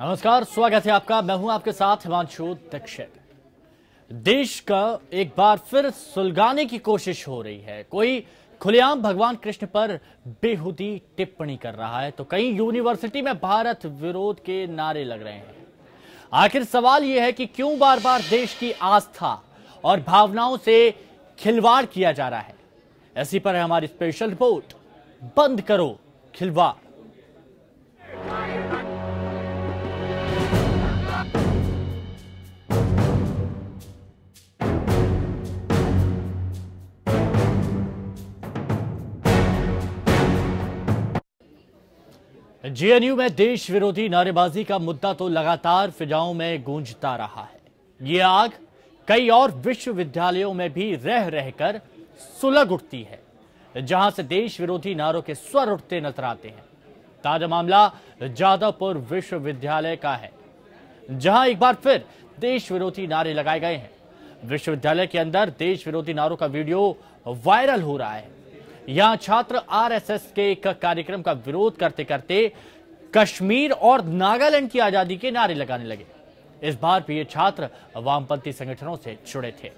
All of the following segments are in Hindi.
नमस्कार, स्वागत है आपका। मैं हूं आपके साथ हिमांशु दीक्षित। देश का एक बार फिर सुलगाने की कोशिश हो रही है। कोई खुलेआम भगवान कृष्ण पर बेहुदी टिप्पणी कर रहा है तो कई यूनिवर्सिटी में भारत विरोध के नारे लग रहे हैं। आखिर सवाल यह है कि क्यों बार बार देश की आस्था और भावनाओं से खिलवाड़ किया जा रहा है। इसी पर है हमारी स्पेशल रिपोर्ट, बंद करो खिलवाड़। जेएनयू में देश विरोधी नारेबाजी का मुद्दा तो लगातार फिजाओं में गूंजता रहा है। ये आग कई और विश्वविद्यालयों में भी रह रहकर सुलग उठती है, जहां से देश विरोधी नारों के स्वर उठते नजर आते हैं। ताजा मामला जादवपुर विश्वविद्यालय का है, जहां एक बार फिर देश विरोधी नारे लगाए गए हैं। विश्वविद्यालय के अंदर देश विरोधी नारों का वीडियो वायरल हो रहा है। यहां छात्र आरएसएस के एक कार्यक्रम का विरोध करते करते कश्मीर और नागालैंड की आजादी के नारे लगाने लगे। इस बार भी ये छात्र वामपंथी संगठनों से जुड़े थे।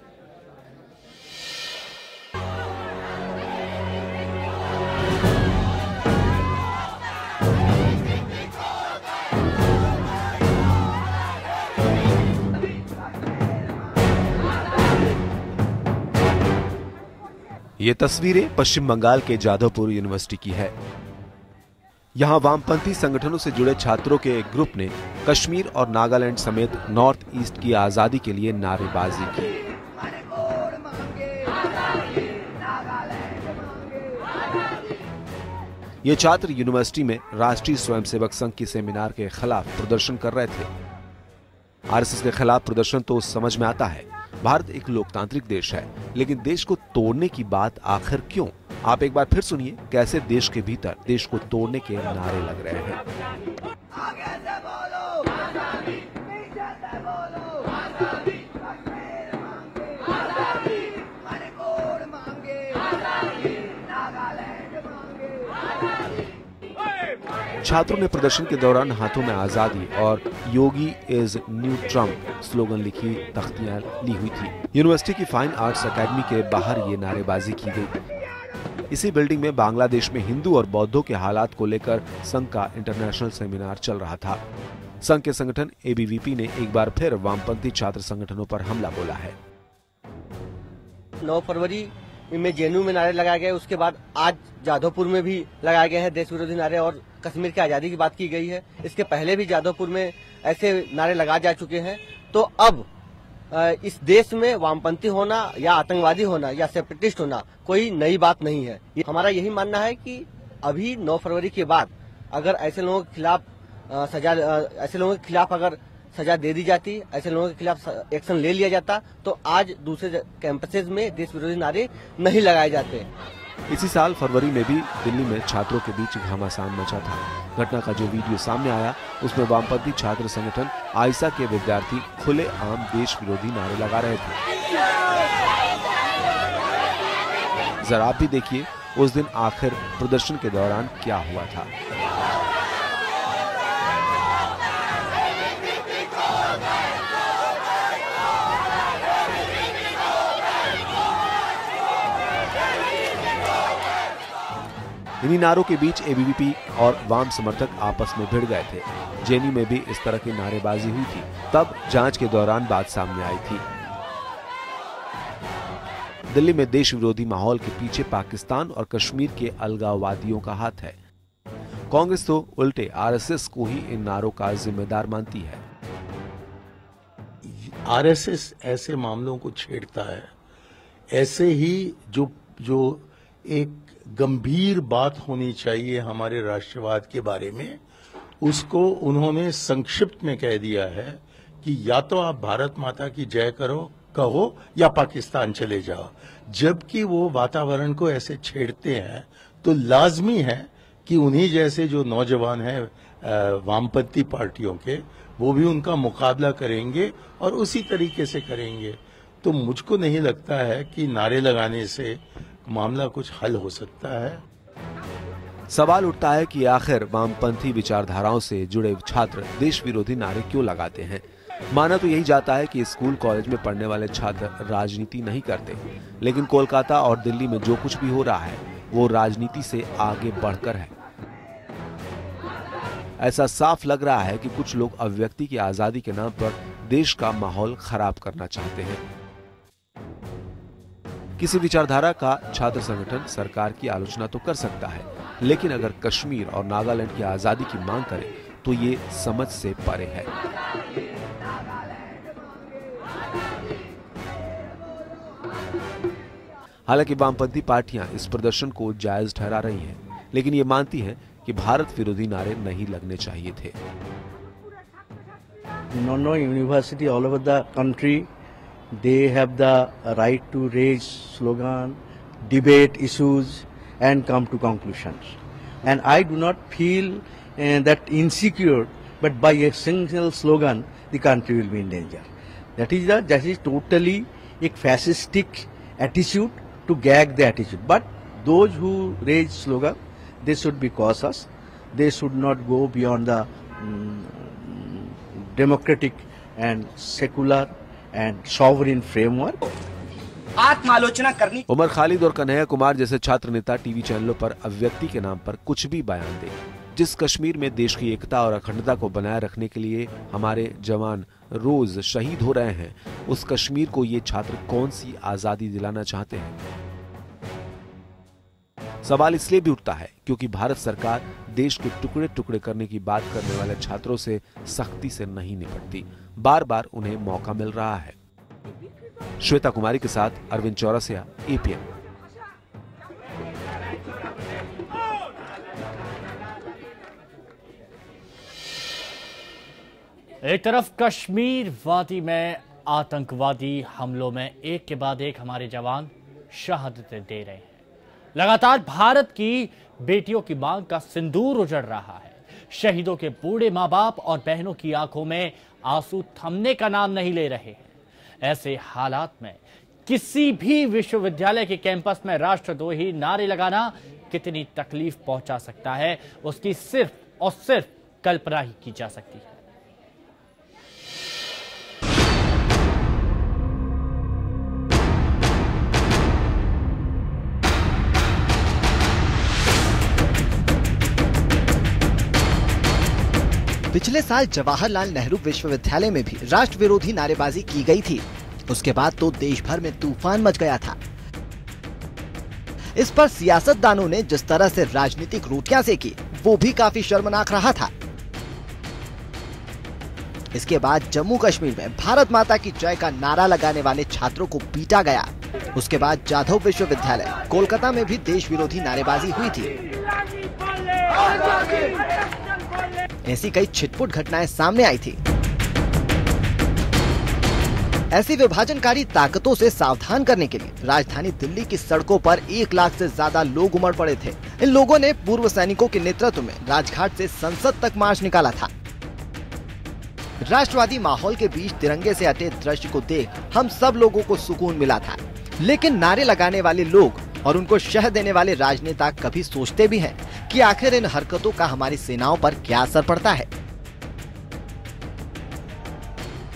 ये तस्वीरें पश्चिम बंगाल के जादवपुर यूनिवर्सिटी की है। यहाँ वामपंथी संगठनों से जुड़े छात्रों के एक ग्रुप ने कश्मीर और नागालैंड समेत नॉर्थ ईस्ट की आजादी के लिए नारेबाजी की। ये छात्र यूनिवर्सिटी में राष्ट्रीय स्वयंसेवक संघ की सेमिनार के खिलाफ प्रदर्शन कर रहे थे। आरएसएस के खिलाफ प्रदर्शन तो समझ में आता है, भारत एक लोकतांत्रिक देश है, लेकिन देश को तोड़ने की बात आखिर क्यों? आप एक बार फिर सुनिए कैसे देश के भीतर देश को तोड़ने के नारे लग रहे हैं। आगे से बोलो, आजादी, पीछे से बोलो, आजादी, कश्मीर मांगे, आजादी, मणिपुर मांगे, आजादी, नागालैंड मांगे, आजादी। छात्रों ने प्रदर्शन के दौरान हाथों में आजादी और योगी इज न्यू ट्रम्प स्लोगन लिखी तख्तियां ली हुई थी। यूनिवर्सिटी की फाइन आर्ट्स एकेडमी के बाहर ये नारेबाजी की गई। इसी बिल्डिंग में बांग्लादेश में हिंदू और बौद्धों के हालात को लेकर संघ का इंटरनेशनल सेमिनार चल रहा था। संघ के संगठन एबीवीपी ने एक बार फिर वामपंथी छात्र संगठनों पर हमला बोला है। 9 फरवरी में जेएनयू में नारे लगाए गए, उसके बाद आज जादवपुर में भी लगाए गए हैं देश विरोधी नारे और कश्मीर की आजादी की बात की गई है। इसके पहले भी जादवपुर में ऐसे नारे लगाए जा चुके हैं। तो अब इस देश में वामपंथी होना या आतंकवादी होना या सेपरेटिस्ट होना कोई नई बात नहीं है। हमारा यही मानना है कि अभी 9 फरवरी के बाद अगर ऐसे लोगों के खिलाफ अगर सजा दे दी जाती, ऐसे लोगों के खिलाफ एक्शन ले लिया जाता, तो आज दूसरे कैंपसेज में देश विरोधी नारे नहीं लगाए जाते। इसी साल फरवरी में भी दिल्ली में छात्रों के बीच घमासान मचा था। घटना का जो वीडियो सामने आया उसमें वामपंथी छात्र संगठन आइसा के विद्यार्थी खुलेआम देश विरोधी नारे लगा रहे थे। जरा आप भी देखिए उस दिन आखिर प्रदर्शन के दौरान क्या हुआ था। इन्हीं नारों के बीच एबीवीपी और वाम समर्थक आपस में भिड़ गए थे। जेएनयू में भी इस तरह की नारेबाजी हुई थी। तब जांच के दौरान बात सामने आई थी। दिल्ली में देश विरोधी माहौल के पीछे पाकिस्तान और कश्मीर के अलगाववादियों का हाथ है। कांग्रेस तो उल्टे आरएसएस को ही इन नारों का जिम्मेदार मानती है। आरएसएस ऐसे मामलों को छेड़ता है। ऐसे ही जो एक गंभीर बात होनी चाहिए हमारे राष्ट्रवाद के बारे में, उसको उन्होंने संक्षिप्त में कह दिया है कि या तो आप भारत माता की जय कहो या पाकिस्तान चले जाओ। जबकि वो वातावरण को ऐसे छेड़ते हैं तो लाजमी है कि उन्हीं जैसे जो नौजवान हैं वामपंथी पार्टियों के, वो भी उनका मुकाबला करेंगे और उसी तरीके से करेंगे। तो मुझको नहीं लगता है कि नारे लगाने से मामला कुछ हल हो सकता है। सवाल उठता है कि आखिर वामपंथी विचारधाराओं से जुड़े छात्र देश विरोधी नारे क्यों लगाते हैं। माना तो यही जाता है कि स्कूल कॉलेज में पढ़ने वाले छात्र राजनीति नहीं करते, लेकिन कोलकाता और दिल्ली में जो कुछ भी हो रहा है वो राजनीति से आगे बढ़कर है। ऐसा साफ लग रहा है कि कुछ लोग अभिव्यक्ति की आजादी के नाम पर देश का माहौल खराब करना चाहते हैं। किसी विचारधारा का छात्र संगठन सरकार की आलोचना तो कर सकता है, लेकिन अगर कश्मीर और नागालैंड की आजादी की मांग करे तो ये समझ से परे है। हालांकि वामपंथी पार्टियां इस प्रदर्शन को जायज ठहरा रही हैं, लेकिन ये मानती हैं कि भारत विरोधी नारे नहीं लगने चाहिए थे। No university all over the country, they have the right to raise slogan, debate issues and come to conclusions. And I do not feel that insecure, but by a single slogan the country will be in danger. That is totally a fascistic attitude to gag the attitude. But those who raise slogan, they should be cautious. They should not go beyond the democratic and secular and sovereign framework. आत्मालोचना करनी। उमर खालिद और कन्हैया कुमार जैसे छात्र नेता टीवी चैनलों पर अभिव्यक्ति के नाम पर कुछ भी बयान दे। जिस कश्मीर में देश की एकता और अखंडता को बनाए रखने के लिए हमारे जवान रोज शहीद हो रहे हैं, उस कश्मीर को ये छात्र कौन सी आजादी दिलाना चाहते हैं? सवाल इसलिए भी उठता है क्योंकि भारत सरकार देश के टुकड़े टुकड़े करने की बात करने वाले छात्रों से सख्ती से नहीं निपटती। बार बार उन्हें मौका मिल रहा है। श्वेता कुमारी के साथ अरविंद चौरसिया, एपीएन। एक तरफ कश्मीर वादी में आतंकवादी हमलों में एक के बाद एक हमारे जवान शहादतें दे रहे हैं। लगातार भारत की बेटियों की मांग का सिंदूर उजड़ रहा है। शहीदों के बूढ़े मां बाप और बहनों की आंखों में आंसू थमने का नाम नहीं ले रहे हैं। ऐसे हालात में किसी भी विश्वविद्यालय के कैंपस में राष्ट्रद्रोही नारे लगाना कितनी तकलीफ पहुंचा सकता है, उसकी सिर्फ और सिर्फ कल्पना ही की जा सकती है। पिछले साल जवाहरलाल नेहरू विश्वविद्यालय में भी राष्ट्र विरोधी नारेबाजी की गई थी। उसके बाद तो देश भर में तूफान मच गया था। इस पर सियासतदानों ने जिस तरह से राजनीतिक रोटियां सेकी, वो भी काफी शर्मनाक रहा था। इसके बाद जम्मू कश्मीर में भारत माता की जय का नारा लगाने वाले छात्रों को पीटा गया। उसके बाद जाधव विश्वविद्यालय कोलकाता में भी देश विरोधी नारेबाजी हुई थी। ऐसी कई छिटपुट घटनाएं सामने आई थी। ऐसी विभाजनकारी ताकतों से सावधान करने के लिए राजधानी दिल्ली की सड़कों पर 1 लाख से ज्यादा लोग उमड़ पड़े थे। इन लोगों ने पूर्व सैनिकों के नेतृत्व में राजघाट से संसद तक मार्च निकाला था। राष्ट्रवादी माहौल के बीच तिरंगे से हटे दृश्य को देख हम सब लोगों को सुकून मिला था। लेकिन नारे लगाने वाले लोग और उनको शह देने वाले राजनेता कभी सोचते भी हैं कि आखिर इन हरकतों का हमारी सेनाओं पर क्या असर पड़ता है?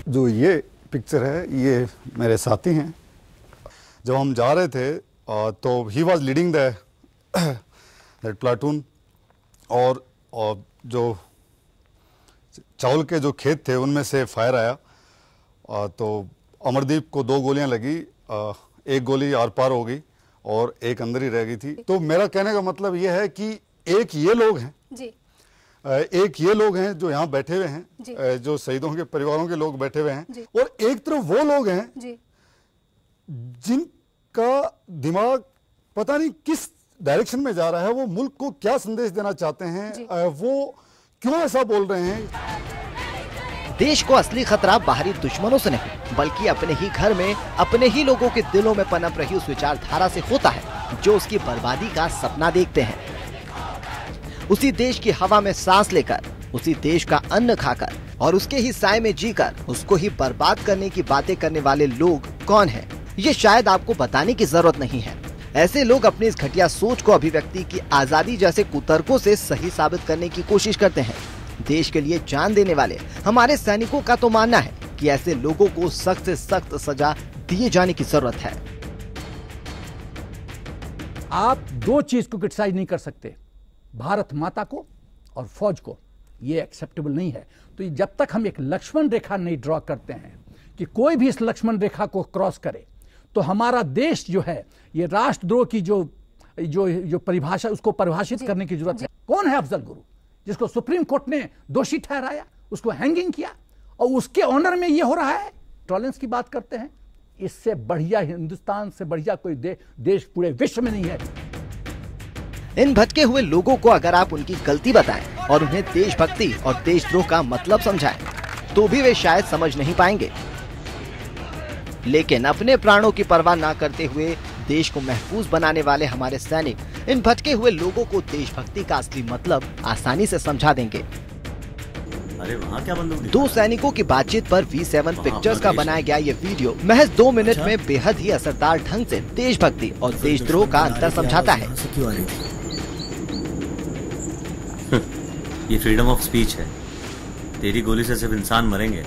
जो ये पिक्चर है, ये मेरे साथी हैं। जब हम जा रहे थे तो he was leading that platoon, और जो चावल के जो खेत थे उनमें से फायर आया, तो अमरदीप को 2 गोलियां लगी। एक गोली आर पार हो गई और एक अंदर ही रह गई थी। तो मेरा कहने का मतलब ये है कि एक ये लोग हैं जी, एक ये लोग हैं जो यहाँ बैठे हुए हैं, जो शहीदों के परिवारों के लोग बैठे हुए हैं, और एक तरफ वो लोग हैं जी, जिनका दिमाग पता नहीं किस डायरेक्शन में जा रहा है। वो मुल्क को क्या संदेश देना चाहते हैं, वो क्यों ऐसा बोल रहे हैं? देश को असली खतरा बाहरी दुश्मनों से नहीं, बल्कि अपने ही घर में अपने ही लोगों के दिलों में पनप रही उस विचारधारा से होता है जो उसकी बर्बादी का सपना देखते हैं। उसी देश की हवा में सांस लेकर, उसी देश का अन्न खाकर और उसके ही साए में जीकर उसको ही बर्बाद करने की बातें करने वाले लोग कौन हैं, ये शायद आपको बताने की जरूरत नहीं है। ऐसे लोग अपनी इस घटिया सोच को अभिव्यक्ति की आजादी जैसे कुतर्कों से सही साबित करने की कोशिश करते हैं। देश के लिए जान देने वाले हमारे सैनिकों का तो मानना है कि ऐसे लोगों को सख्त से सख्त सजा दिए जाने की जरूरत है। आप दो चीज को क्रिटिसाइज नहीं कर सकते, भारत माता को और फौज को, ये एक्सेप्टेबल नहीं है। तो जब तक हम एक लक्ष्मण रेखा नहीं ड्रॉ करते हैं कि कोई भी इस लक्ष्मण रेखा को क्रॉस करे, तो हमारा देश जो है ये राष्ट्रद्रोह की जो परिभाषा, उसको परिभाषित करने की जरूरत है। कौन है अफजल गुरु जिसको सुप्रीम कोर्ट ने दोषी ठहराया, उसको हैंगिंग किया, और उसके ऑनर में ये हो रहा है? टॉलरेंस की बात करते हैं, इससे बढ़िया, हिंदुस्तान से बढ़िया कोई देश पूरे विश्व में नहीं है। इन भटके हुए लोगों को अगर आप उनकी गलती बताएं और उन्हें देशभक्ति और देशद्रोह का मतलब समझाएं, तो भी वे शायद समझ नहीं पाएंगे। लेकिन अपने प्राणों की परवाह न करते हुए देश को महफूज बनाने वाले हमारे सैनिक इन भटके हुए लोगों को देशभक्ति का असली मतलब आसानी से समझा देंगे। अरे वहाँ क्या बंदूक? दो सैनिकों की बातचीत पर V7 पिक्चर्स का बनाया गया ये वीडियो महज 2 मिनट में बेहद ही असरदार ढंग से देशभक्ति और देशद्रोह का अंतर समझाता है। ये फ्रीडम ऑफ स्पीच है। तेरी गोली से सिर्फ इंसान मरेंगे,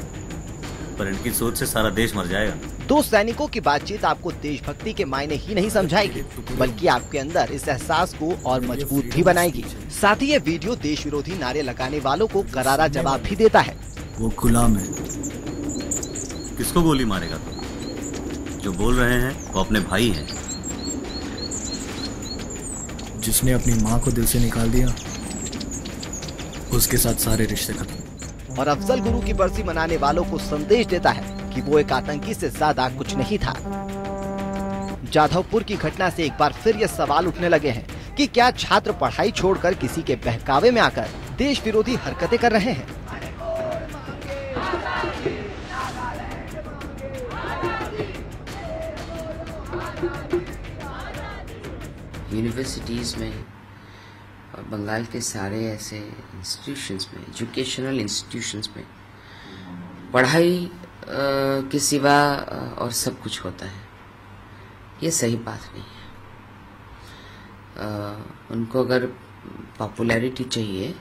पर इनकी सोच से सारा देश मर जाएगा। दो सैनिकों की बातचीत आपको देशभक्ति के मायने ही नहीं समझाएगी, बल्कि आपके अंदर इस एहसास को और मजबूत भी बनाएगी। साथ ही ये वीडियो देश विरोधी नारे लगाने वालों को करारा जवाब भी देता है। वो गुलाम है। किसको गोली मारेगा तू? जो बोल रहे हैं वो अपने भाई हैं। जिसने अपनी माँ को दिल से निकाल दिया, उसके साथ सारे रिश्ते खत्म। और अफजल गुरु की बरसी मनाने वालों को संदेश देता है कि वो एक आतंकी से ज्यादा कुछ नहीं था। जाधवपुर की घटना से एक बार फिर ये सवाल उठने लगे हैं कि क्या छात्र पढ़ाई छोड़कर किसी के बहकावे में आकर देश विरोधी हरकतें कर रहे हैं। यूनिवर्सिटीज में और बंगाल के सारे ऐसे इंस्टीट्यूशंस में, एजुकेशनल इंस्टीट्यूशंस में पढ़ाई के सिवा और सब कुछ होता है। ये सही बात नहीं है। उनको अगर पॉपुलैरिटी चाहिए,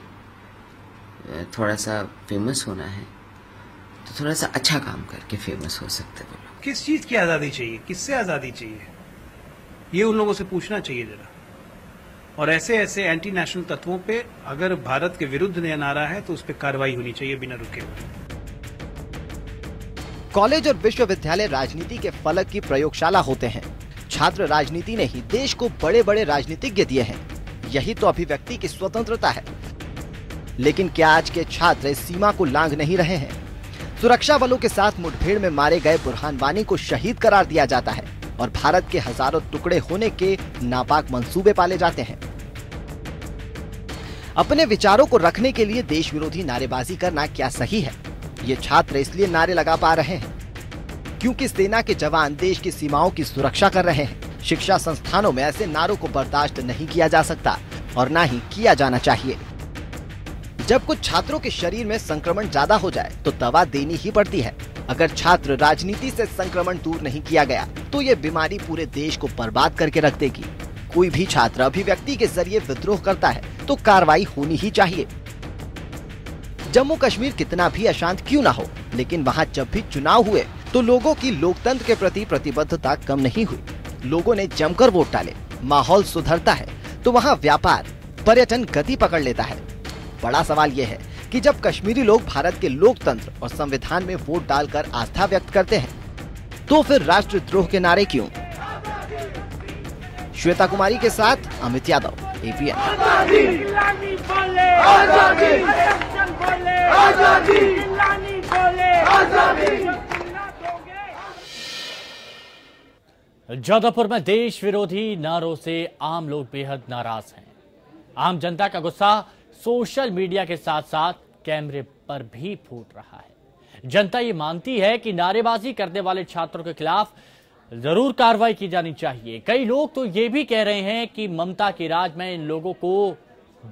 थोड़ा सा फेमस होना है, तो थोड़ा सा अच्छा काम करके फेमस हो सकते हैं वो लोग। किस चीज की आज़ादी चाहिए, किससे आज़ादी चाहिए, ये उन लोगों से पूछना चाहिए जरा। और ऐसे ऐसे एंटी नेशनल तत्वों पे अगर भारत के विरुद्ध नारा है तो उस पर कार्रवाई होनी चाहिए बिना रुके हुए। कॉलेज और विश्वविद्यालय राजनीति के फलक की प्रयोगशाला होते हैं। छात्र राजनीति ने ही देश को बड़े बड़े राजनीतिज्ञ दिए हैं। यही तो अभिव्यक्ति की स्वतंत्रता है। लेकिन क्या आज के छात्र इस सीमा को लांघ नहीं रहे हैं? सुरक्षा बलों के साथ मुठभेड़ में मारे गए बुरहान वानी को शहीद करार दिया जाता है और भारत के हजारों टुकड़े होने के नापाक मंसूबे पाले जाते हैं। अपने विचारों को रखने के लिए देश विरोधी नारेबाजी करना क्या सही है? ये छात्र इसलिए नारे लगा पा रहे हैं क्योंकि सेना के जवान देश की सीमाओं की सुरक्षा कर रहे हैं। शिक्षा संस्थानों में ऐसे नारों को बर्दाश्त नहीं किया जा सकता और ना ही किया जाना चाहिए। जब कुछ छात्रों के शरीर में संक्रमण ज्यादा हो जाए तो दवा देनी ही पड़ती है। अगर छात्र राजनीति से संक्रमण दूर नहीं किया गया तो ये बीमारी पूरे देश को बर्बाद करके रख देगी। कोई भी छात्र अभिव्यक्ति के जरिए विद्रोह करता है तो कार्रवाई होनी ही चाहिए। जम्मू कश्मीर कितना भी अशांत क्यों ना हो, लेकिन वहाँ जब भी चुनाव हुए तो लोगों की लोकतंत्र के प्रति प्रतिबद्धता कम नहीं हुई। लोगों ने जमकर वोट डाले, माहौल सुधरता है तो वहाँ व्यापार, पर्यटन गति पकड़ लेता है। बड़ा सवाल ये है कि जब कश्मीरी लोग भारत के लोकतंत्र और संविधान में वोट डालकर आस्था व्यक्त करते हैं तो फिर राष्ट्रद्रोह के नारे क्यों? श्वेता कुमारी के साथ अमित यादव, APN। जादवपुर में देश विरोधी नारों से आम लोग बेहद नाराज हैं। आम जनता का गुस्सा सोशल मीडिया के साथ साथ कैमरे पर भी फूट रहा है। जनता ये मानती है कि नारेबाजी करने वाले छात्रों के खिलाफ जरूर कार्रवाई की जानी चाहिए। कई लोग तो ये भी कह रहे हैं कि ममता के राज में इन लोगों को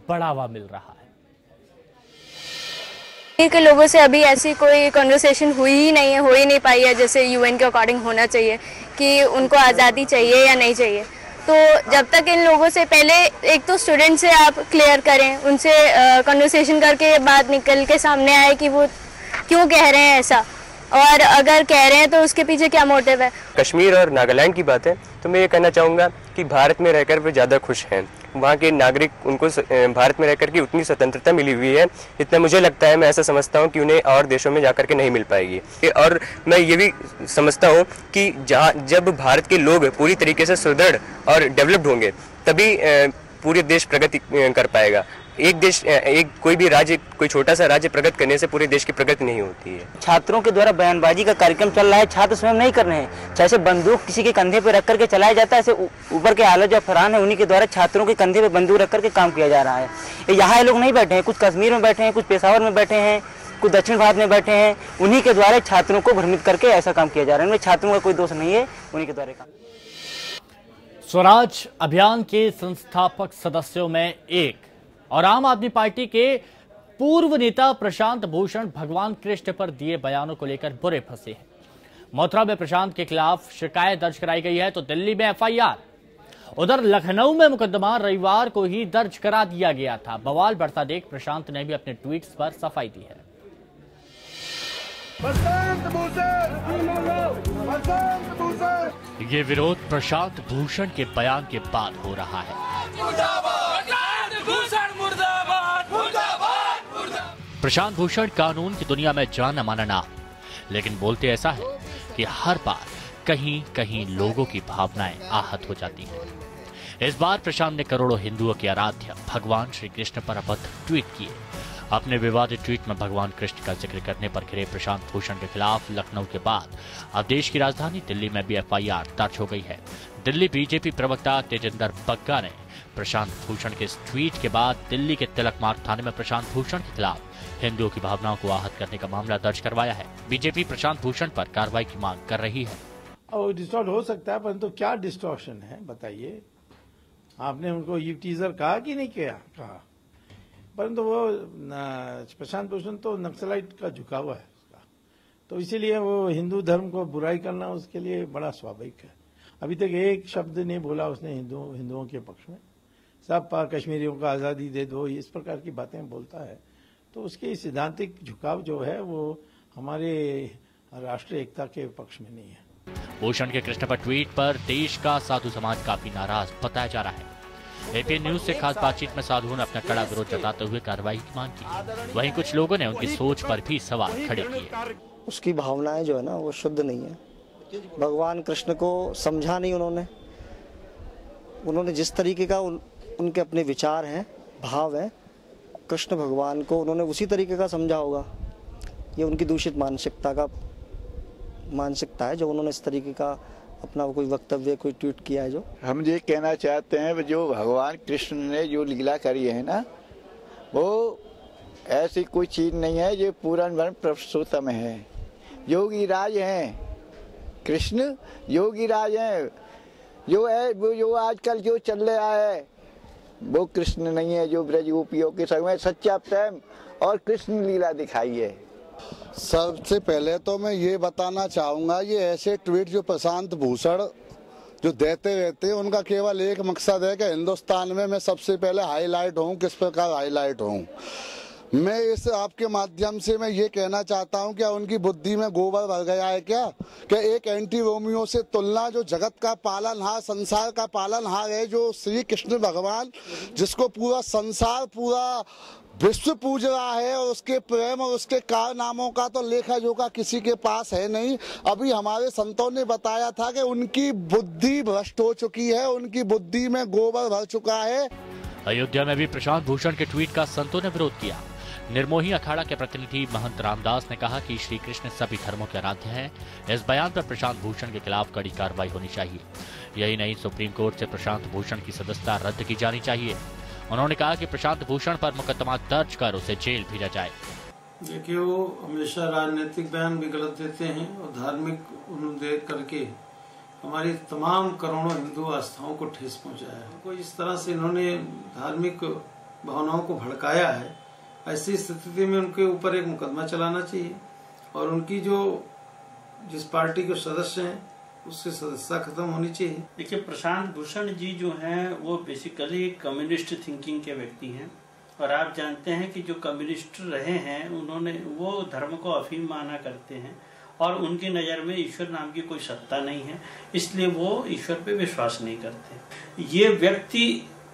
बढ़ावा मिल रहा है। के लोगों से अभी ऐसी कोई कन्वर्सेशन हुई ही नहीं है, हो ही नहीं पाई है जैसे UN के अकॉर्डिंग होना चाहिए कि उनको आज़ादी चाहिए या नहीं चाहिए। तो जब तक इन लोगों से पहले एक तो स्टूडेंट से आप क्लियर करें, उनसे कन्वर्सेशन करके बात निकल के सामने आए कि वो क्यों कह रहे हैं ऐसा, और अगर कह रहे हैं तो उसके पीछे क्या मोटिव है। कश्मीर और नागालैंड की बात है तो मैं ये कहना चाहूँगा कि भारत में रहकर वे ज़्यादा खुश हैं। वहाँ के नागरिक, उनको भारत में रहकर की उतनी स्वतंत्रता मिली हुई है जितना मुझे लगता है, मैं ऐसा समझता हूँ कि उन्हें और देशों में जाकर के नहीं मिल पाएगी। और मैं ये भी समझता हूँ कि जब भारत के लोग पूरी तरीके से सुदृढ़ और डेवलप्ड होंगे तभी पूरे देश प्रगति कर पाएगा। कोई भी राज्य, कोई छोटा सा राज्य प्रगति करने से पूरे देश की प्रगति नहीं होती है। छात्रों के द्वारा बयानबाजी का कार्यक्रम चल रहा है, छात्र स्वयं नहीं कर रहे हैं। जैसे बंदूक किसी के कंधे पे रख करके चलाया जाता है, ऐसे ऊपर के आला जो फरहान है उन्हीं के द्वारा छात्रों के कंधे पे बंदूक रख करके काम किया जा रहा है। यहाँ लोग नहीं बैठे हैं, कुछ कश्मीर में बैठे हैं, कुछ पेशावर में बैठे हैं, कुछ दक्षिण भारत में बैठे हैं, उन्हीं के द्वारा छात्रों को भ्रमित करके ऐसा काम किया जा रहा है। छात्रों का कोई दोष नहीं है, उन्हीं के द्वारा काम। स्वराज अभियान के संस्थापक सदस्यों में एक और आम आदमी पार्टी के पूर्व नेता प्रशांत भूषण भगवान कृष्ण पर दिए बयानों को लेकर बुरे फंसे हैं। मथुरा में प्रशांत के खिलाफ शिकायत दर्ज कराई गई है तो दिल्ली में एफआईआर। उधर लखनऊ में मुकदमा रविवार को ही दर्ज करा दिया गया था। बवाल बढ़ता देख प्रशांत ने भी अपने ट्वीट्स पर सफाई दी है। ये विरोध प्रशांत भूषण के बयान के बाद हो रहा है। प्रशांत भूषण कानून की दुनिया में जाना माना नाम, लेकिन बोलते ऐसा है कि हर बार कहीं कहीं लोगों की भावनाएं आहत हो जाती हैं। इस बार प्रशांत ने करोड़ों हिंदुओं के आराध्य भगवान श्री कृष्ण पर अभद्र ट्वीट किए। अपने विवादित ट्वीट में भगवान कृष्ण का जिक्र करने पर घिरे प्रशांत भूषण के खिलाफ लखनऊ के बाद अब देश की राजधानी दिल्ली में भी एफआईआर दर्ज हो गई है। दिल्ली बीजेपी प्रवक्ता तेजिंदर बग्गा ने प्रशांत भूषण के इस ट्वीट के बाद दिल्ली के तिलक मार्ग थाने में प्रशांत भूषण के खिलाफ हिंदुओं की भावनाओं को आहत करने का मामला दर्ज करवाया है। बीजेपी प्रशांत भूषण पर कार्रवाई की मांग कर रही है। और डिस्टॉर्ट हो सकता है, परंतु क्या डिस्टॉर्शन है बताइए। आपने उनको ये टीजर कहा कि नहीं किया? कहा, परंतु वो प्रशांत भूषण तो नक्सलाइट का झुका हुआ है उसका, तो इसीलिए वो हिंदू धर्म को बुराई करना उसके लिए बड़ा स्वाभाविक है। अभी तक एक शब्द नहीं बोला उसने हिंदुओं के पक्ष में। सब कश्मीरियों को आज़ादी दे दो, इस प्रकार की बातें बोलता है, तो उसकी सैद्धांतिक झुकाव जो है वो हमारे राष्ट्रीय एकता के पक्ष में नहीं है। भूषण के कृष्ण पर ट्वीट पर देश का साधु समाज काफी नाराज बताया जा रहा है। एपीएन न्यूज से खास बातचीत में साधुओं ने अपना कड़ा विरोध जताते हुए कार्रवाई की मांग की। वहीं कुछ लोगों ने उनकी सोच पर भी सवाल खड़े किए। उसकी भावनाएं जो है ना वो शुद्ध नहीं है। भगवान कृष्ण को समझा नहीं उन्होंने जिस तरीके का उनके अपने विचार हैं, भाव है, कृष्ण भगवान को उन्होंने उसी तरीके का समझा होगा। ये उनकी दूषित मानसिकता है जो उन्होंने इस तरीके का अपना कोई वक्तव्य, कोई ट्वीट किया है। जो हम ये कहना चाहते हैं, जो भगवान कृष्ण ने जो लीला करी है ना, वो ऐसी कोई चीज नहीं है जो पूर्ण ब्रह्म पुरुषोत्तम है। योगी राज हैं कृष्ण, योगी राज हैं। जो आजकल जो चल रहा है वो कृष्ण नहीं है, जो ब्रज गोपियों के संग में सच्चा प्रेम और कृष्ण लीला दिखाई है। सबसे पहले तो मैं ये बताना चाहूँगा, ये ऐसे ट्वीट जो प्रशांत भूषण जो देते रहते हैं, उनका केवल एक मकसद है कि हिंदुस्तान में मैं सबसे पहले हाईलाइट हूँ। किस प्रकार हाईलाइट हूँ? मैं इस आपके माध्यम से मैं ये कहना चाहता हूँ, क्या उनकी बुद्धि में गोबर भर गया है क्या? कि एक एंटी रोमियो से तुलना, जो जगत का पालनहार, संसार का पालनहार है, जो श्री कृष्ण भगवान, जिसको पूरा संसार, पूरा विश्व पूज रहा है, और उसके प्रेम और उसके कारनामों का तो लेखा जोखा किसी के पास है नहीं। अभी हमारे संतों ने बताया था कि उनकी बुद्धि भ्रष्ट हो चुकी है, उनकी बुद्धि में गोबर भर चुका है। अयोध्या में भी प्रशांत भूषण के ट्वीट का संतों ने विरोध किया। निर्मोही अखाड़ा के प्रतिनिधि महंत रामदास ने कहा कि श्री कृष्ण सभी धर्मों के आराध्य हैं। इस बयान पर प्रशांत भूषण के खिलाफ कड़ी कार्रवाई होनी चाहिए। यही नहीं, सुप्रीम कोर्ट से प्रशांत भूषण की सदस्यता रद्द की जानी चाहिए। उन्होंने कहा कि प्रशांत भूषण पर मुकदमा दर्ज कर उसे जेल भेजा जाए। देखिए, वो हमेशा राजनीतिक बयान भी गलत देते हैं और धार्मिक उन्नति करके हमारी तमाम करोड़ों हिंदू आस्थाओं को ठेस पहुंचाया है। कोई इस तरह से इन्होंने धार्मिक भावनाओं को भड़काया है। ऐसी स्थिति में उनके ऊपर एक मुकदमा चलाना चाहिए और उनकी जिस पार्टी के सदस्य हैं उससे सदस्यता खत्म होनी चाहिए। देखिए, प्रशांत भूषण जी जो हैं वो बेसिकली कम्युनिस्ट थिंकिंग के व्यक्ति हैं, और आप जानते हैं कि जो कम्युनिस्ट रहे हैं उन्होंने वो धर्म को अफीम माना करते हैं, और उनकी नज़र में ईश्वर नाम की कोई सत्ता नहीं है, इसलिए वो ईश्वर पे विश्वास नहीं करते। ये व्यक्ति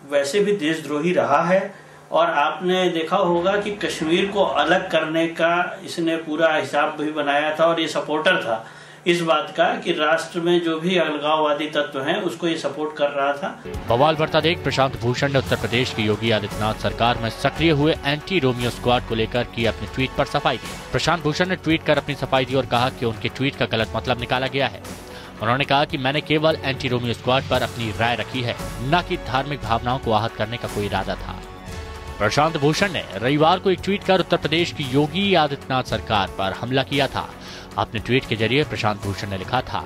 वैसे भी देशद्रोही रहा है, और आपने देखा होगा कि कश्मीर को अलग करने का इसने पूरा हिसाब भी बनाया था, और ये सपोर्टर था इस बात का कि राष्ट्र में जो भी अलगाववादी तत्व हैं उसको ये सपोर्ट कर रहा था। बवाल बढ़ता देख प्रशांत भूषण ने उत्तर प्रदेश की योगी आदित्यनाथ सरकार में सक्रिय हुए एंटी रोमियो स्क्वाड को लेकर की अपने ट्वीट पर सफाई दी। प्रशांत भूषण ने ट्वीट कर अपनी सफाई दी और कहा कि उनके ट्वीट का गलत मतलब निकाला गया है। उन्होंने कहा कि मैंने केवल एंटी रोमियो स्क्वाड पर अपनी राय रखी है, न कि धार्मिक भावनाओं को आहत करने का कोई इरादा था। प्रशांत भूषण ने रविवार को एक ट्वीट कर उत्तर प्रदेश की योगी आदित्यनाथ सरकार पर हमला किया था। अपने ट्वीट के जरिए प्रशांत भूषण ने लिखा था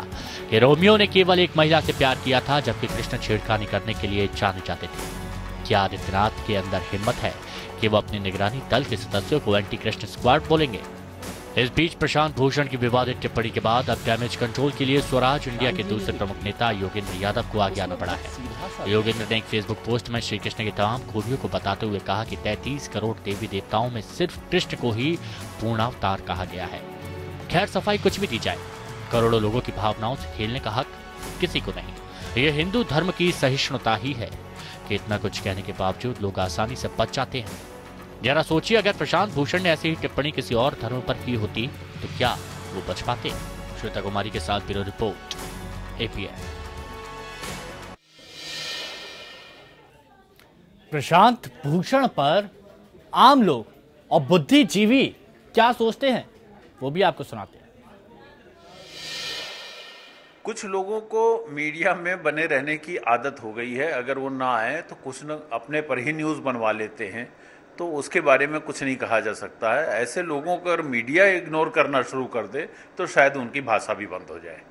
कि रोमियो ने केवल एक महिला से प्यार किया था, जबकि कृष्ण छेड़खानी करने के लिए जाने जाते थे। क्या आदित्यनाथ के अंदर हिम्मत है कि वो अपने निगरानी दल के सदस्यों को एंटी कृष्ण स्क्वाड बोलेंगे? इस बीच प्रशांत भूषण की विवादित टिप्पणी के बाद अब डैमेज कंट्रोल के लिए स्वराज इंडिया के दूसरे प्रमुख नेता योगेंद्र यादव को आगे आना पड़ा है। योगेंद्र ने एक फेसबुक पोस्ट में श्री कृष्ण की तमाम खूबियों को बताते हुए कहा कि 33 करोड़ देवी देवताओं में सिर्फ कृष्ण को ही पूर्णावतार कहा गया है। खैर, सफाई कुछ भी दी जाए, करोड़ों लोगों की भावनाओं से खेलने का हक किसी को नहीं। यह हिंदू धर्म की सहिष्णुता ही है कि इतना कुछ कहने के बावजूद लोग आसानी से बच जाते हैं। जरा सोचिए, अगर प्रशांत भूषण ने ऐसी ही टिप्पणी किसी और धर्म पर की होती तो क्या वो बच पाते? श्वेता कुमारी के साथ bureau report, APN। Prashant Bhushan पर आम लोग और बुद्धिजीवी क्या सोचते हैं वो भी आपको सुनाते हैं। कुछ लोगों को मीडिया में बने रहने की आदत हो गई है, अगर वो ना आए तो कुछ न अपने पर ही न्यूज़ बनवा लेते हैं, तो उसके बारे में कुछ नहीं कहा जा सकता है। ऐसे लोगों को अगर मीडिया इग्नोर करना शुरू कर दे तो शायद उनकी भाषा भी बंद हो जाए।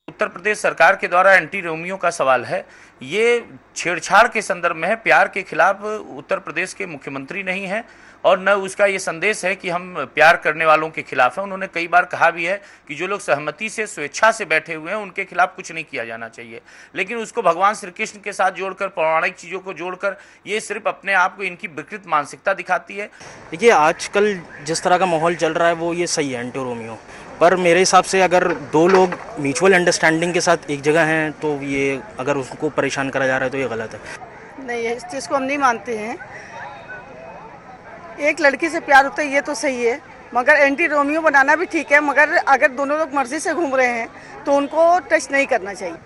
उत्तर प्रदेश सरकार के द्वारा एंटी रोमियो का सवाल है, ये छेड़छाड़ के संदर्भ में है, प्यार के खिलाफ उत्तर प्रदेश के मुख्यमंत्री नहीं है, और न उसका ये संदेश है कि हम प्यार करने वालों के खिलाफ हैं। उन्होंने कई बार कहा भी है कि जो लोग सहमति से, स्वेच्छा से बैठे हुए हैं उनके खिलाफ कुछ नहीं किया जाना चाहिए, लेकिन उसको भगवान श्री कृष्ण के साथ जोड़कर, पौराणिक चीज़ों को जोड़कर, ये सिर्फ अपने आप को इनकी विकृत मानसिकता दिखाती है। देखिए, आजकल जिस तरह का माहौल चल रहा है वो ये सही है एंटी रोमियो, पर मेरे हिसाब से अगर दो लोग म्यूचुअल अंडरस्टैंडिंग के साथ एक जगह हैं तो ये अगर उसको परेशान करा जा रहा है तो ये गलत है। नहीं, इस चीज़ को हम नहीं मानते हैं। एक लड़की से प्यार होता है ये तो सही है, मगर एंटी रोमियो बनाना भी ठीक है, मगर अगर दोनों लोग मर्जी से घूम रहे हैं तो उनको टच नहीं करना चाहिए।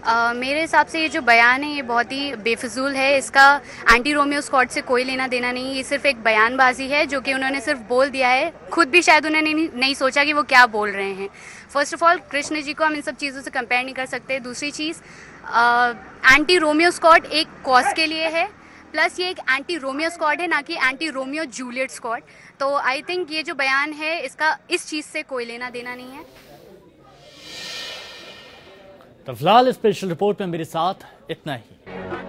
मेरे हिसाब से ये जो बयान है ये बहुत ही बेफिजूल है। इसका एंटी रोमियो स्क्वाड से कोई लेना देना नहीं। ये सिर्फ एक बयानबाजी है जो कि उन्होंने सिर्फ बोल दिया है, खुद भी शायद उन्होंने नहीं सोचा कि वो क्या बोल रहे हैं। First of all, Krishna ji को हम इन सब चीज़ों से कंपेयर नहीं कर सकते। दूसरी चीज़, एंटी रोमियो स्क्वाड एक कॉज के लिए है, प्लस ये एक एंटी रोमियो स्क्वाड है, ना कि एंटी रोमियो जूलियट स्क्वाड। तो आई थिंक ये जो बयान है इसका इस चीज़ से कोई लेना देना नहीं है। तो फिलहाल स्पेशल रिपोर्ट में मेरे साथ इतना ही।